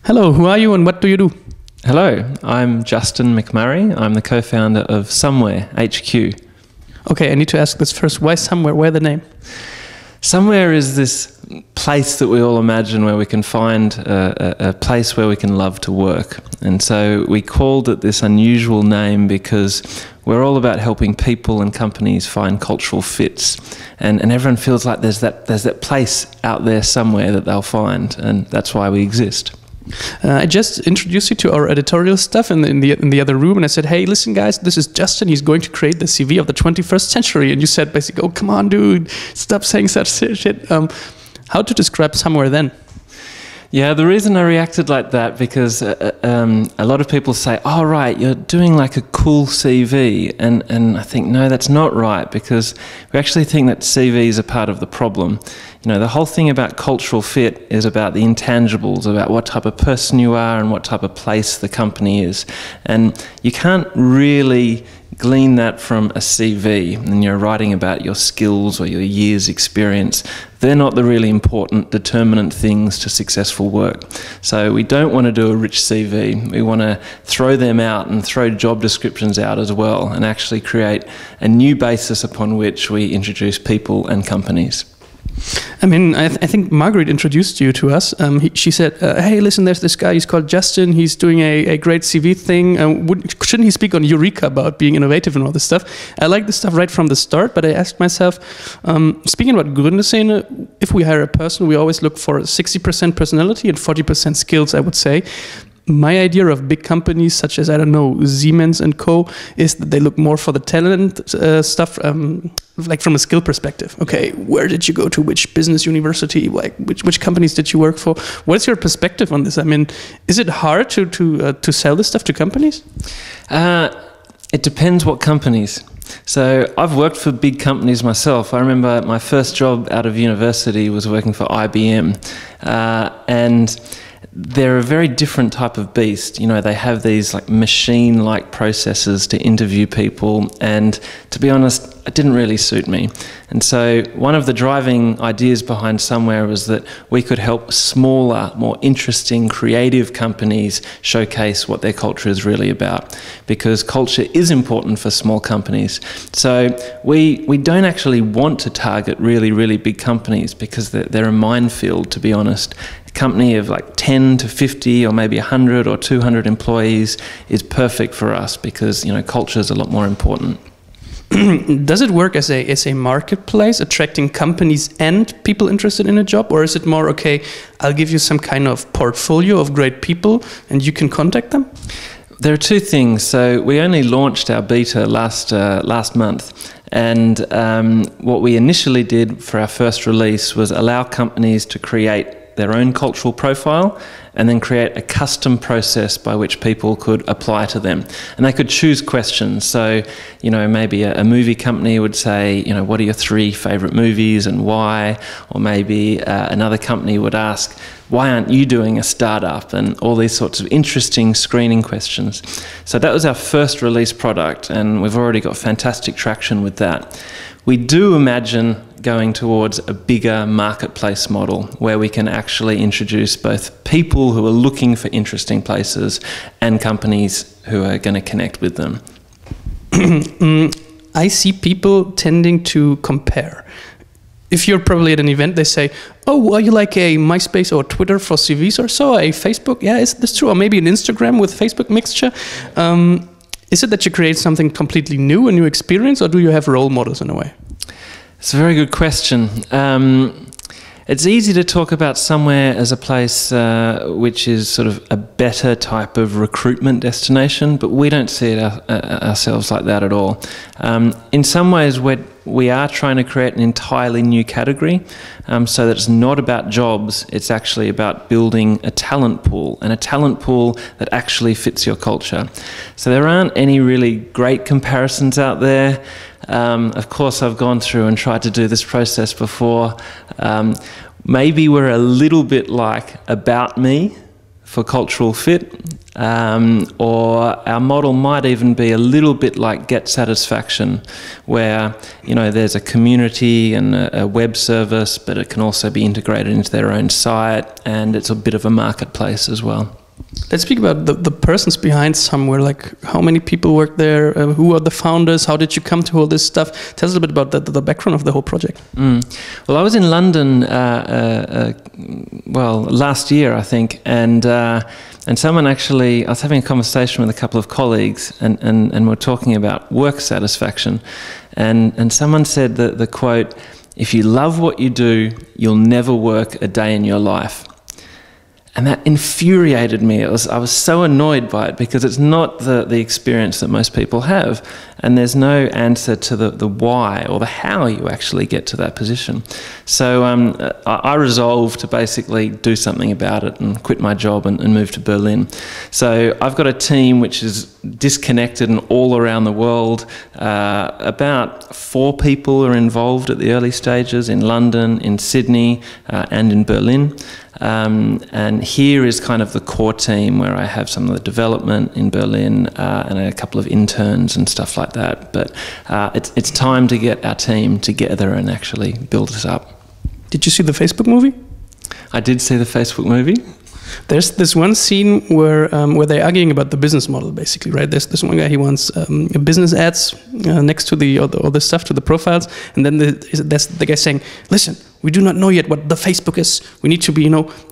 Hello, who are you and what do you do? Hello, I'm Justin McMurray. I'm the co-founder of Somewhere HQ. Okay, I need to ask this first. Why Somewhere? Why the name? Somewhere is this place that we all imagine where we can find a place where we can love to work. And so we called it this unusual name because we're all about helping people and companies find cultural fits. And everyone feels like there's that place out there somewhere that they'll find, and that's why we exist. I just introduced you to our editorial stuff in the other room, and I said, hey, listen, guys, this is Justin. He's going to create the CV of the 21st century. And you said basically, oh, come on, dude, stop saying such shit. How to describe Somewhere then? Yeah, the reason I reacted like that because a lot of people say, oh, right, you're doing like a cool CV. And I think, no, that's not right, because we actually think that CVs are part of the problem. You know, the whole thing about cultural fit is about the intangibles, about what type of person you are and what type of place the company is. And you can't really glean that from a CV and you're writing about your skills or your years' experience. They're not the really important determinant things to successful work. So we don't want to do a rich CV. We want to throw them out and throw job descriptions out as well and actually create a new basis upon which we introduce people and companies. I mean, I think Margaret introduced you to us. She said, hey, listen, there's this guy, he's called Justin, he's doing a great CV thing. Shouldn't he speak on Eureka about being innovative and all this stuff? I like this stuff right from the start, but I asked myself, speaking about Gruenderszene, if we hire a person, we always look for 60% personality and 40% skills, I would say. My idea of big companies such as, I don't know, Siemens and Co. is that they look more for the talent stuff, like from a skill perspective. Okay, where did you go to? Which business university? Like which companies did you work for? What's your perspective on this? I mean, is it hard to sell this stuff to companies? It depends what companies. So I've worked for big companies myself. I remember my first job out of university was working for IBM, and they're a very different type of beast. You know, they have these like machine-like processes to interview people, and to be honest, it didn't really suit me. And so one of the driving ideas behind Somewhere was that we could help smaller, more interesting, creative companies showcase what their culture is really about, because culture is important for small companies. So we don't actually want to target really, really big companies because they're a minefield, to be honest. A company of like 10 to 50 or maybe 100 or 200 employees is perfect for us because, you know, culture is a lot more important. Does it work as a marketplace, attracting companies and people interested in a job? Or is it more, okay, I'll give you some kind of portfolio of great people and you can contact them? There are two things. So we only launched our beta last month. And what we initially did for our first release was allow companies to create their own cultural profile and then create a custom process by which people could apply to them. And they could choose questions. So, you know, maybe a movie company would say, you know, what are your 3 favorite movies and why? Or maybe another company would ask, why aren't you doing a startup? And all these sorts of interesting screening questions. So that was our first release product, and we've already got fantastic traction with that. We do imagine going towards a bigger marketplace model where we can actually introduce both people who are looking for interesting places and companies who are going to connect with them. I see people tending to compare. If you're probably at an event, they say, oh, are you like a MySpace or Twitter for CVs or so? A Facebook? Yeah, is this true? Or maybe an Instagram with Facebook mixture? Is it that you create something completely new, a new experience, or do you have role models in a way? It's a very good question. It's easy to talk about Somewhere as a place which is sort of a better type of recruitment destination, but we don't see it ourselves like that at all. In some ways, we are trying to create an entirely new category, so that it's not about jobs, it's actually about building a talent pool, and a talent pool that actually fits your culture. So there aren't any really great comparisons out there. Of course, I've gone through and tried to do this process before. Maybe we're a little bit like About Me for cultural fit, or our model might even be a little bit like Get Satisfaction, where, you know, there's a community and a web service, but it can also be integrated into their own site, and it's a bit of a marketplace as well. Let's speak about the persons behind Somewhere, like how many people work there, who are the founders, how did you come to all this stuff? Tell us a bit about the background of the whole project. Well, I was in London, last year, I think, and someone actually, I was having a conversation with a couple of colleagues, and we're talking about work satisfaction, and someone said the quote, "If you love what you do, you'll never work a day in your life." And that infuriated me. I was so annoyed by it because it's not the experience that most people have. And there's no answer to the why or the how you actually get to that position. So I resolved to basically do something about it and quit my job and move to Berlin. So I've got a team which is disconnected and all around the world. About 4 people are involved at the early stages in London, in Sydney, and in Berlin. And here is kind of the core team where I have some of the development in Berlin and a couple of interns and stuff like that. But it's time to get our team together and actually build this up. Did you see the Facebook movie? I did see the Facebook movie. There's this one scene where they're arguing about the business model, basically, right? There's this one guy, he wants business ads next to all the stuff, to the profiles, and then there's the guy saying, "Listen, we do not know yet what the Facebook is. We need to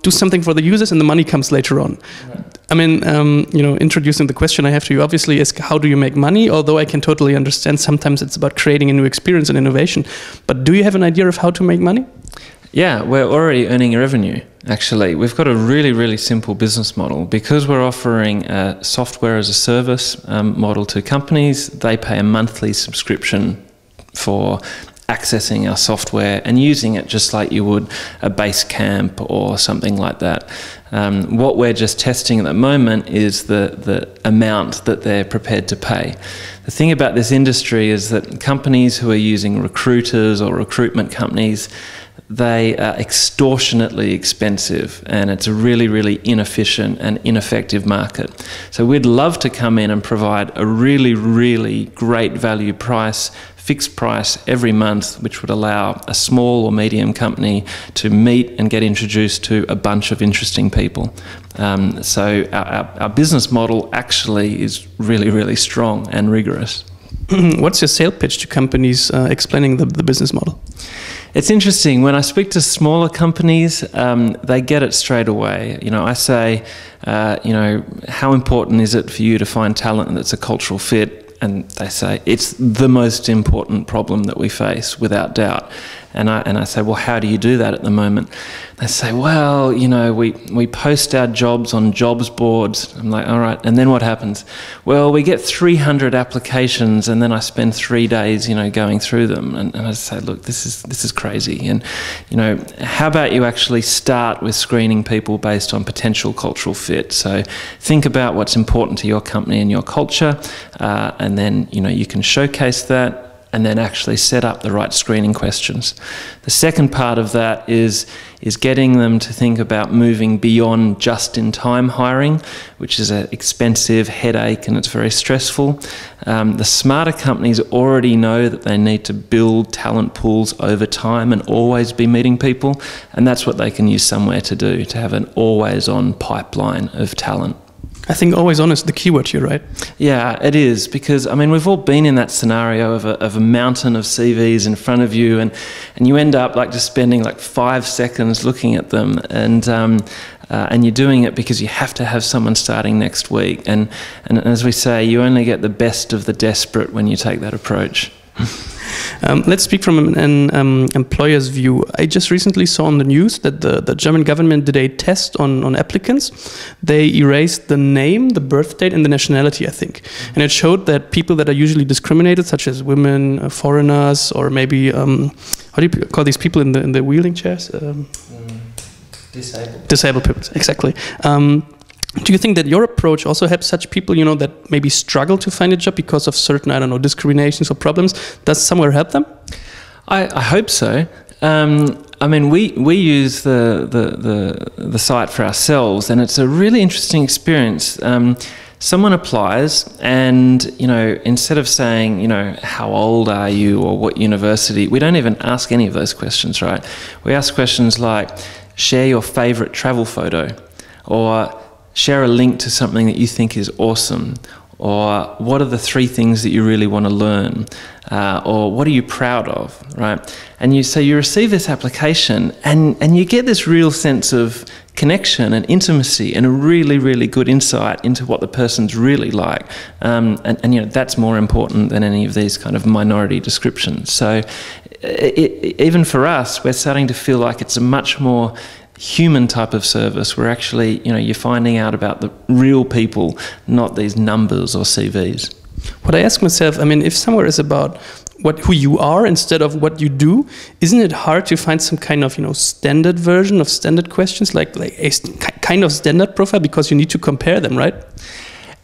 do something for the users, and the money comes later on." Right. I mean, introducing the question I have to you obviously is, how do you make money? Although I can totally understand sometimes it's about creating a new experience and innovation. But do you have an idea of how to make money? Yeah, we're already earning revenue, actually. We've got a really, really simple business model. Because we're offering a software as a service model to companies, they pay a monthly subscription for accessing our software and using it just like you would a base camp or something like that. What we're just testing at the moment is the amount that they're prepared to pay. The thing about this industry is that companies who are using recruiters or recruitment companies, they are extortionately expensive, and it's a really, really inefficient and ineffective market. So we'd love to come in and provide a really, really great value price, fixed price every month, which would allow a small or medium company to meet and get introduced to a bunch of interesting people. So our business model actually is really, really strong and rigorous. What's your sales pitch to companies explaining the business model? It's interesting. When I speak to smaller companies, they get it straight away. I say, how important is it for you to find talent that's a cultural fit? And they say, it's the most important problem that we face, without doubt. And I say, well, how do you do that at the moment? They say, well, we post our jobs on jobs boards. I'm like, all right, and then what happens? Well, we get 300 applications, and then I spend 3 days, going through them. And I say, look, this is crazy. And, how about you actually start with screening people based on potential cultural fit? So think about what's important to your company and your culture, and then, you can showcase that, and then actually set up the right screening questions. The second part of that is getting them to think about moving beyond just-in-time hiring, which is an expensive headache and it's very stressful. The smarter companies already know that they need to build talent pools over time and always be meeting people, and that's what they can use Somewhere to do, to have an always-on pipeline of talent. I think always on is the keyword here, right? Yeah, it is, because we've all been in that scenario of a mountain of CVs in front of you, and you end up just spending 5 seconds looking at them, and you're doing it because you have to have someone starting next week, and as we say, you only get the best of the desperate when you take that approach. Let's speak from an employer's view. I just recently saw on the news that the German government did a test on applicants. They erased the name, the birth date, and the nationality, I think. And it showed that people that are usually discriminated, such as women, foreigners, or maybe, how do you call these people in the wheeling chairs? Disabled. Disabled people, exactly. Do you think that your approach also helps such people, that maybe struggle to find a job because of certain, discriminations or problems? Does Somewhere help them? I hope so. We use the site for ourselves, and it's a really interesting experience. Someone applies, and instead of saying, how old are you or what university, we don't even ask any of those questions, right? We ask questions like, share your favorite travel photo, or share a link to something that you think is awesome, or what are the 3 things that you really want to learn, or what are you proud of, right? And you receive this application, and you get this real sense of connection and intimacy and a really, really good insight into what the person's really like. And that's more important than any of these kind of minority descriptions. So even for us, we're starting to feel like it's a much more human type of service where actually, you're finding out about the real people, not these numbers or CVs. What I ask myself, if somewhere is about who you are instead of what you do, isn't it hard to find some kind of, standard version of standard questions, like a kind of standard profile, because you need to compare them, right?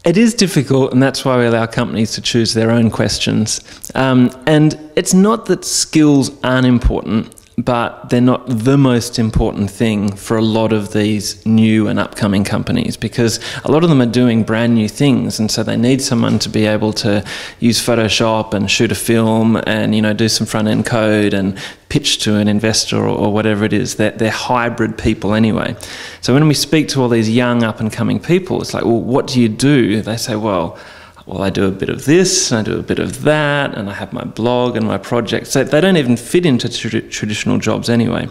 It is difficult, and that's why we allow companies to choose their own questions. And it's not that skills aren't important, but they're not the most important thing for a lot of these new and upcoming companies, because a lot of them are doing brand new things, and so they need someone to be able to use Photoshop and shoot a film and do some front-end code and pitch to an investor or whatever it is. They're hybrid people anyway. So when we speak to all these young up-and-coming people, it's like, well, what do you do? They say, well, I do a bit of this, and I do a bit of that, and I have my blog and my project. So they don't even fit into traditional jobs anyway.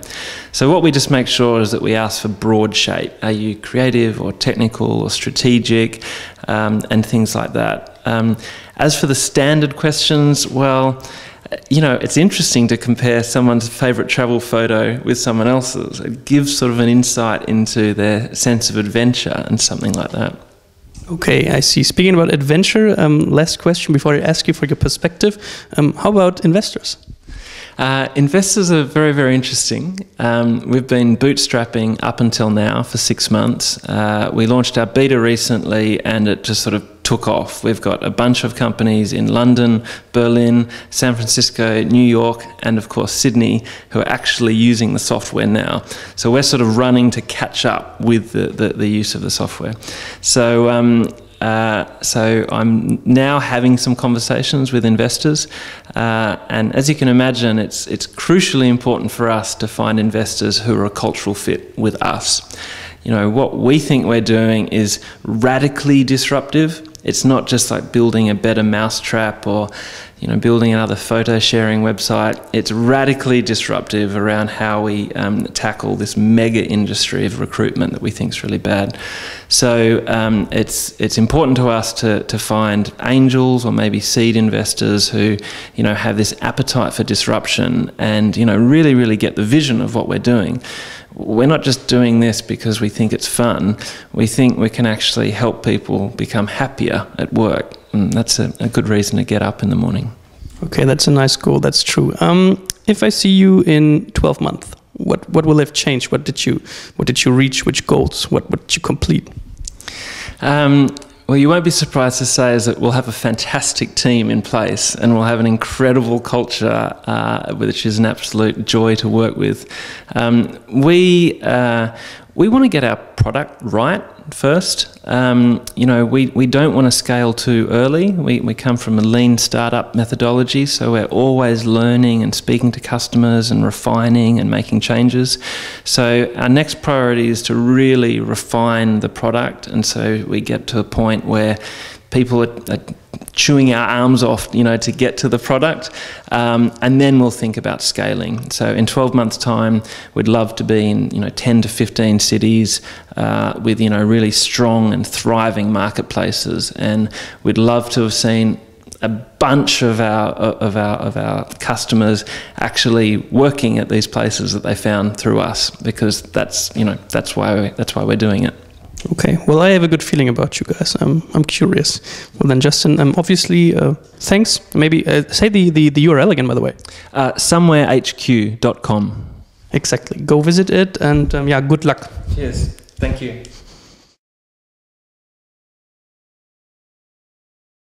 So what we just make sure is that we ask for broad shape. Are you creative or technical or strategic, and things like that. As for the standard questions, well, it's interesting to compare someone's favourite travel photo with someone else's. It gives sort of an insight into their sense of adventure and something like that. Okay, I see. Speaking about adventure, last question before I ask you for your perspective. How about investors? Investors are very, very interesting. We've been bootstrapping up until now for 6 months. We launched our beta recently, and it just sort of took off. We've got a bunch of companies in London, Berlin, San Francisco, New York, and of course Sydney, who are actually using the software now. So we're sort of running to catch up with the use of the software. So I'm now having some conversations with investors, and as you can imagine, it's crucially important for us to find investors who are a cultural fit with us. What we think we're doing is radically disruptive. It's not just like building a better mousetrap or building another photo sharing website. It's radically disruptive around how we tackle this mega industry of recruitment that we think is really bad. So it's important to us to find angels or maybe seed investors who have this appetite for disruption and really, really get the vision of what we're doing. We're not just doing this because we think it's fun. We think we can actually help people become happier at work. And that's a good reason to get up in the morning. Okay, that's a nice goal. That's true. If I see you in 12 months, what will have changed? What did you reach? Which goals? What did you complete? Well, you won't be surprised to say is that we'll have a fantastic team in place, and we'll have an incredible culture, which is an absolute joy to work with. We want to get our product right first. We don't want to scale too early. We come from a lean startup methodology, so we're always learning and speaking to customers and refining and making changes. So our next priority is to really refine the product, and so we get to a point where people are chewing our arms off, to get to the product, and then we'll think about scaling. So in 12 months' time, we'd love to be in 10 to 15 cities with really strong and thriving marketplaces, and we'd love to have seen a bunch of our customers actually working at these places that they found through us, because that's why we're doing it. Okay, well, I have a good feeling about you guys. I'm curious. Well then, Justin, obviously, thanks. Maybe say the URL again, by the way. Somewherehq.com. Exactly. Go visit it, and good luck. Cheers. Thank you.